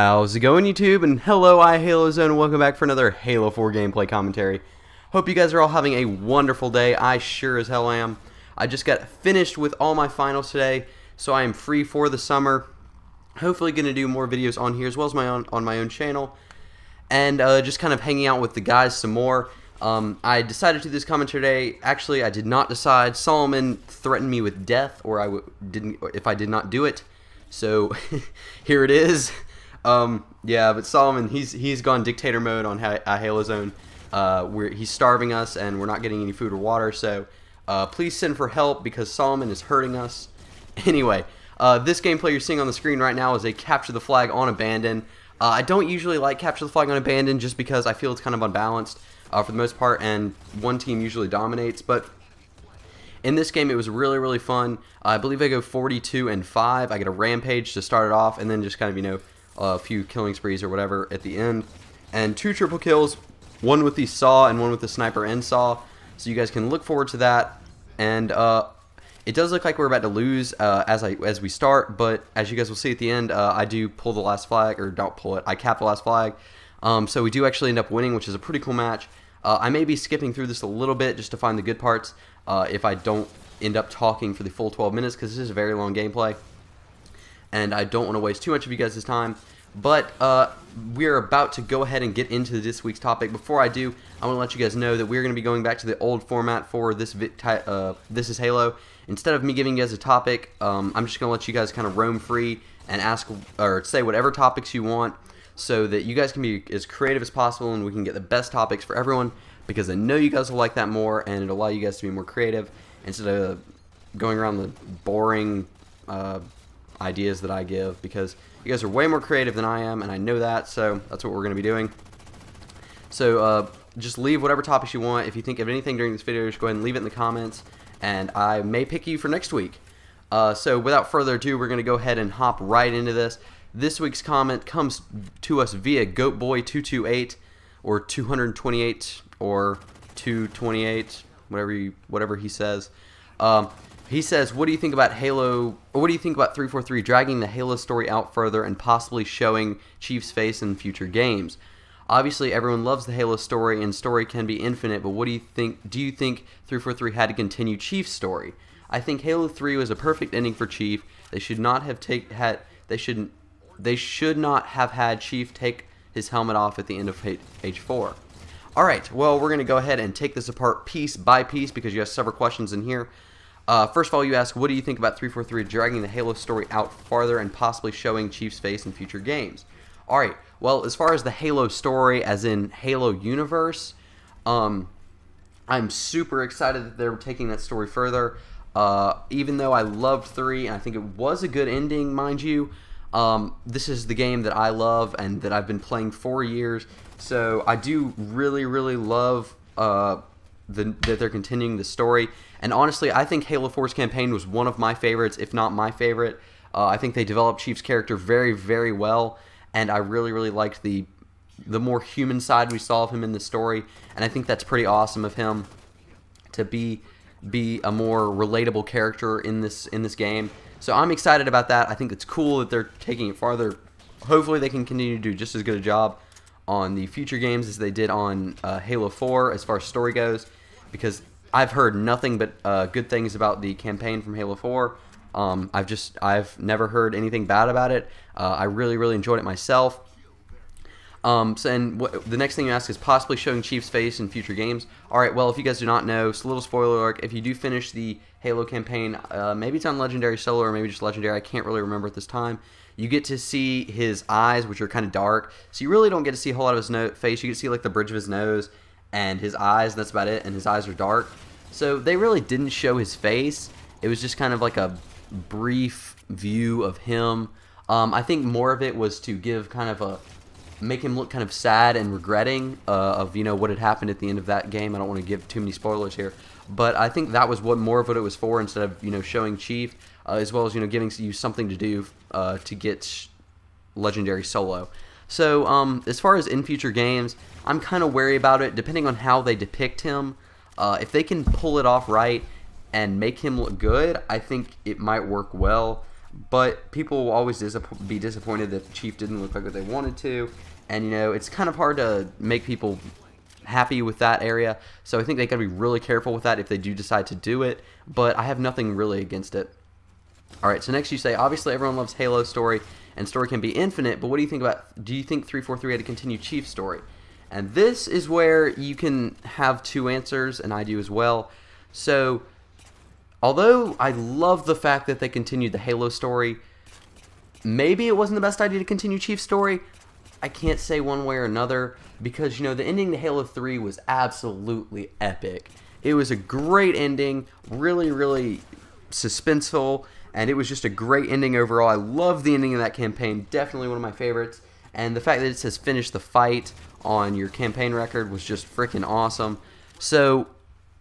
How's it going, YouTube? And hello, iHaloZone, and welcome back for another Halo 4 gameplay commentary. Hope you guys are all having a wonderful day. I sure as hell am. I just got finished with all my finals today, so I am free for the summer. Hopefully going to do more videos on here as well as on my own channel. And just kind of hanging out with the guys some more. I decided to do this commentary today. Actually, I did not decide. Solomon threatened me with death if I did not do it. So here it is. Yeah, but Solomon, he's gone dictator mode on iHaloZone. He's starving us, and we're not getting any food or water. So please send for help because Solomon is hurting us. Anyway, this gameplay you're seeing on the screen right now is a capture the flag on abandon. I don't usually like capture the flag on abandon just because I feel it's kind of unbalanced for the most part, and one team usually dominates. But in this game, it was really, really fun. I believe I go 42-5. I get a rampage to start it off, and then just kind of, a few killing sprees or whatever at the end. And 2 triple kills, one with the saw and one with the sniper and saw. So you guys can look forward to that. And it does look like we're about to lose as we start, but as you guys will see at the end, I do pull the last flag, or don't pull it, I cap the last flag. So we do actually end up winning, which is a pretty cool match. I may be skipping through this a little bit just to find the good parts if I don't end up talking for the full 12 minutes, because this is a very long gameplay. And I don't want to waste too much of you guys' time. But we're about to go ahead and get into this week's topic. Before I do, I want to let you guys know that we're going to be going back to the old format for this This Is Halo. Instead of me giving you guys a topic, I'm just going to let you guys kind of roam free and ask or say whatever topics you want, so that you guys can be as creative as possible and we can get the best topics for everyone, because I know you guys will like that more and it'll allow you guys to be more creative instead of going around the boring ideas that I give, because you guys are way more creative than I am, and I know that, so that's what we're going to be doing. So just leave whatever topics you want. If you think of anything during this video, just go ahead and leave it in the comments, and I may pick you for next week. So without further ado, we're going to go ahead and hop right into this. This week's comment comes to us via GoatBoy228, or 228, or 228, whatever he says. He says, what do you think about Halo, or what do you think about 343 dragging the Halo story out further and possibly showing Chief's face in future games? Obviously, everyone loves the Halo story, and story can be infinite, but what do you think? Do you think 343 had to continue Chief's story? I think Halo 3 was a perfect ending for Chief. They should not have they should not have had Chief take his helmet off at the end of H4. Alright, well, we're going to go ahead and take this apart piece by piece because you have several questions in here. First of all, you ask, what do you think about 343 dragging the Halo story out farther and possibly showing Chief's face in future games? Alright, well, as far as the Halo story, as in Halo universe, I'm super excited that they're taking that story further. Even though I loved 3, and I think it was a good ending, mind you, this is the game that I love and that I've been playing for years, so I do really, really love that they're continuing the story. And honestly, I think Halo 4's campaign was one of my favorites, if not my favorite. I think they developed Chief's character very, very well, and I really, really liked the more human side we saw of him in the story, and I think that's pretty awesome of him to be a more relatable character in this game. So I'm excited about that. I think it's cool that they're taking it farther. Hopefully they can continue to do just as good a job on the future games as they did on Halo 4 as far as story goes, because I've heard nothing but good things about the campaign from Halo 4. I've never heard anything bad about it. I really, really enjoyed it myself. The next thing you ask is possibly showing Chief's face in future games. Alright, well, if you guys do not know, it's a little spoiler alert, if you do finish the Halo campaign, maybe it's on Legendary Solo or maybe just Legendary, I can't really remember at this time, you get to see his eyes, which are kind of dark, so you really don't get to see a whole lot of his face. You get to see like the bridge of his nose and his eyes, and that's about it, and his eyes are dark. So they really didn't show his face. It was just kind of like a brief view of him. I think more of it was to give kind of make him look kind of sad and regretting of what had happened at the end of that game. I don't want to give too many spoilers here, but I think that was more of what it was for, instead of showing Chief, as well as giving you something to do to get Legendary Solo. So as far as in future games, I'm kind of wary about it, depending on how they depict him. If they can pull it off right and make him look good, I think it might work well. but people will always be disappointed that Chief didn't look like what they wanted to, and you know, it's kind of hard to make people happy with that area, so I think they gotta be really careful with that if they do decide to do it, but I have nothing really against it. Alright, so next you say, obviously everyone loves Halo story, and story can be infinite, but what do you think about, do you think 343 had to continue Chief's story? And this is where you can have two answers, and I do as well. So, although I love the fact that they continued the Halo story, maybe it wasn't the best idea to continue Chief's story. I can't say one way or another, because, you know, the ending to Halo 3 was absolutely epic. It was a great ending, really, really suspenseful, and it was just a great ending overall. I love the ending of that campaign, definitely one of my favorites, and the fact that it says finish the fight on your campaign record was just freaking awesome. So,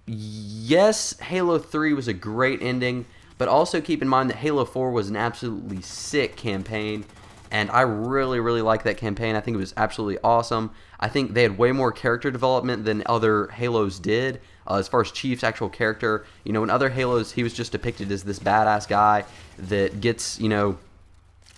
yes, Halo 3 was a great ending, but also keep in mind that Halo 4 was an absolutely sick campaign, and I really, really like that campaign. I think it was absolutely awesome. I think they had way more character development than other Halos did. As far as Chief's actual character, you know, in other Halos, he was just depicted as this badass guy that gets, you know,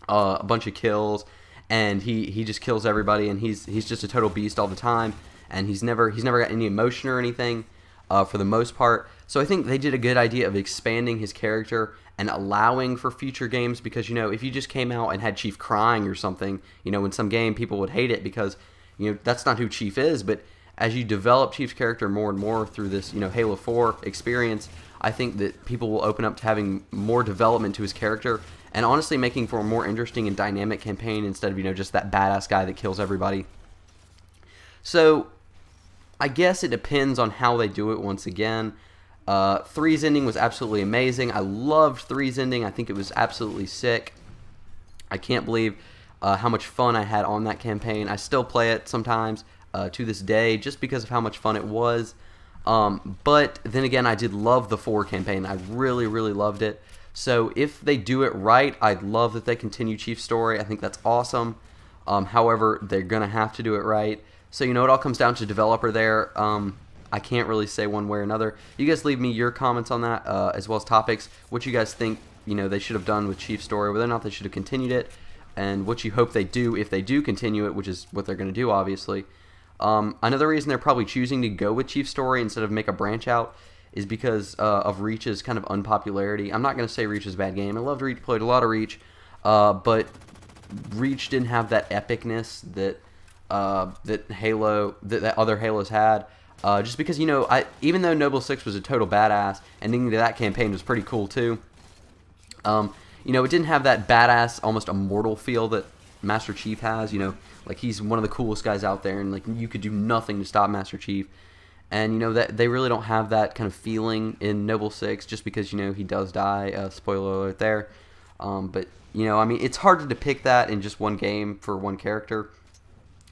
a bunch of kills, and he just kills everybody, and he's just a total beast all the time, and he's never got any emotion or anything, for the most part. So I think they did a good idea of expanding his character and allowing for future games, because, you know, if you just came out and had Chief crying or something, you know, in some game, people would hate it because, you know, that's not who Chief is. But as you develop Chief's character more and more through this, you know, Halo 4 experience, I think that people will open up to having more development to his character, and honestly making for a more interesting and dynamic campaign instead of, you know, just that badass guy that kills everybody. So, I guess it depends on how they do it once again. 3's ending was absolutely amazing. I loved 3's ending. I think it was absolutely sick. I can't believe how much fun I had on that campaign. I still play it sometimes to this day just because of how much fun it was. But then again, I did love the 4 campaign. I really, really loved it. So if they do it right, I'd love that they continue Chief's story. I think that's awesome. However, they're going to have to do it right. So, you know, it all comes down to developer there. I can't really say one way or another. You guys leave me your comments on that, as well as topics. What you guys think, you know, they should have done with Chief's story, whether or not they should have continued it, and what you hope they do if they do continue it, which is what they're going to do, obviously. Another reason they're probably choosing to go with Chief's story instead of make a branch out is because of Reach's kind of unpopularity. I'm not going to say Reach is a bad game. I loved Reach, played a lot of Reach, but Reach didn't have that epicness that that other Halos had. Just because, you know, even though Noble Six was a total badass, ending to that campaign was pretty cool too. You know, it didn't have that badass, almost immortal feel that Master Chief has. You know, like he's one of the coolest guys out there, and like you could do nothing to stop Master Chief. And you know that they really don't have that kind of feeling in Noble Six, just because, you know, he does die. Spoiler alert there. But you know, I mean, it's hard to depict that in just one game for one character.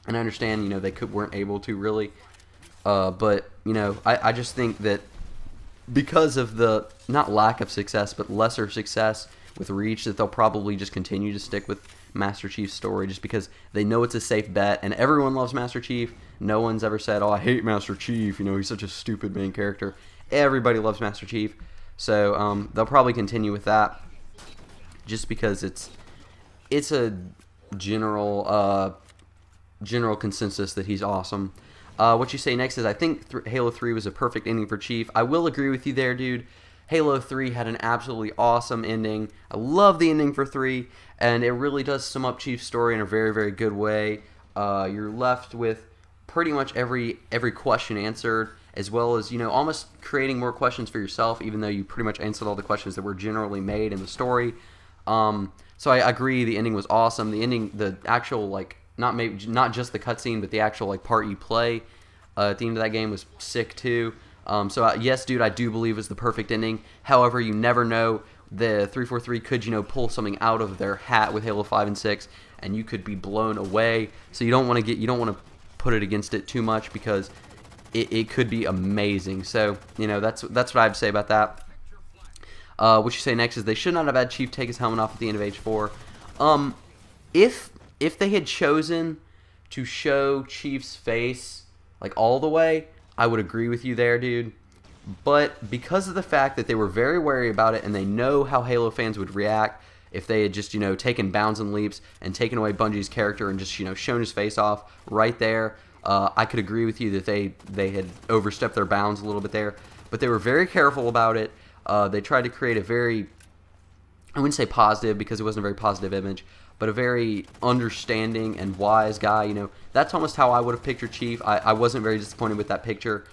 And I understand, you know, they weren't able to really. But, you know, I just think that because of the, not lack of success, but lesser success with Reach, that they'll probably just continue to stick with Master Chief's story just because they know it's a safe bet, and everyone loves Master Chief. No one's ever said, oh, I hate Master Chief, you know, he's such a stupid main character. Everybody loves Master Chief, so they'll probably continue with that just because it's a general consensus that he's awesome. What you say next is, I think Halo 3 was a perfect ending for Chief. I will agree with you there, dude. Halo 3 had an absolutely awesome ending. I love the ending for 3, and it really does sum up Chief's story in a very, very good way. You're left with pretty much every question answered, as well as, you know, almost creating more questions for yourself, even though you pretty much answered all the questions that were generally made in the story. So I agree, the ending was awesome. The ending, the actual, like, not just the cutscene, but the actual, like, part you play at the end of that game was sick too. So yes, dude, I do believe it's the perfect ending. However, you never know. The 343 could, you know, pull something out of their hat with Halo 5 and 6, and you could be blown away. So you don't want to put it against it too much, because it could be amazing. So, you know, that's what I have to say about that. What you say next is, they should not have had Chief take his helmet off at the end of H4. If they had chosen to show Chief's face, like, all the way, I would agree with you there, dude. But because of the fact that they were very wary about it, and they know how Halo fans would react if they had just, you know, taken bounds and leaps and taken away Bungie's character and just, you know, shown his face off right there, I could agree with you that they had overstepped their bounds a little bit there. But they were very careful about it. They tried to create a very, I wouldn't say positive because it wasn't a very positive image, but a very understanding and wise guy. You know, that's almost how I would have pictured Chief. I wasn't very disappointed with that picture,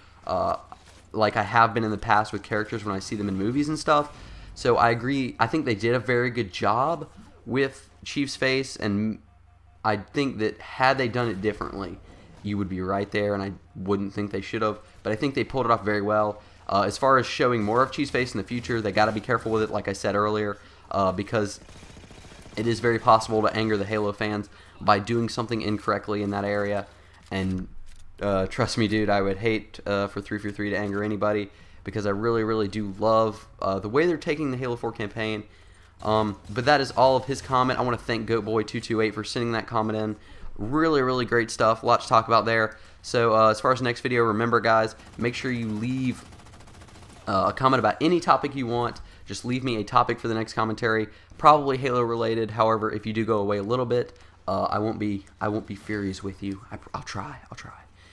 like I have been in the past with characters when I see them in movies and stuff. So I agree. I think they did a very good job with Chief's face, and I think that had they done it differently, you would be right there, and I wouldn't think they should have. But I think they pulled it off very well. As far as showing more of Chief's face in the future, they got to be careful with it, like I said earlier, because it is very possible to anger the Halo fans by doing something incorrectly in that area. And trust me, dude, I would hate for 343 to anger anybody, because I really, really do love the way they're taking the Halo 4 campaign. But that is all of his comment. I want to thank GoatBoy228 for sending that comment in. Really, really great stuff. A lot to talk about there. So as far as the next video, remember, guys, make sure you leave a comment about any topic you want. Just leave me a topic for the next commentary, probably Halo related. However, if you do go away a little bit, I won't be furious with you. I'll try.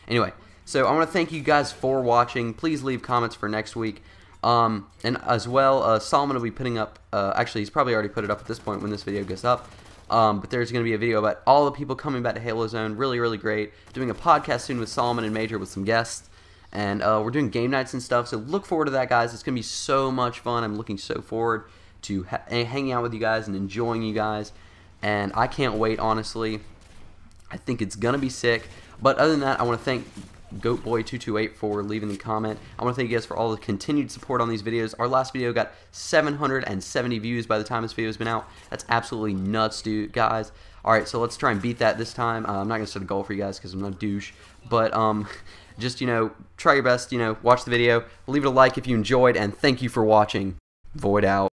Anyway, so I want to thank you guys for watching. Please leave comments for next week. And as well, Solomon will be putting up, actually he's probably already put it up at this point when this video goes up, but there's going to be a video about all the people coming back to Halo Zone. Really, really great. Doing a podcast soon with Solomon and Major with some guests. And we're doing game nights and stuff, so look forward to that, guys. It's going to be so much fun. I'm looking so forward to hanging out with you guys and enjoying you guys. And I can't wait, honestly. I think it's going to be sick. But other than that, I want to thank GoatBoy228 for leaving the comment. I want to thank you guys for all the continued support on these videos. Our last video got 770 views by the time this video has been out. That's absolutely nuts, dude, guys. Alright, so let's try and beat that this time. I'm not going to set a goal for you guys because I'm not a douche. But, just, you know, try your best, you know, watch the video. Leave it a like if you enjoyed, and thank you for watching. Void out.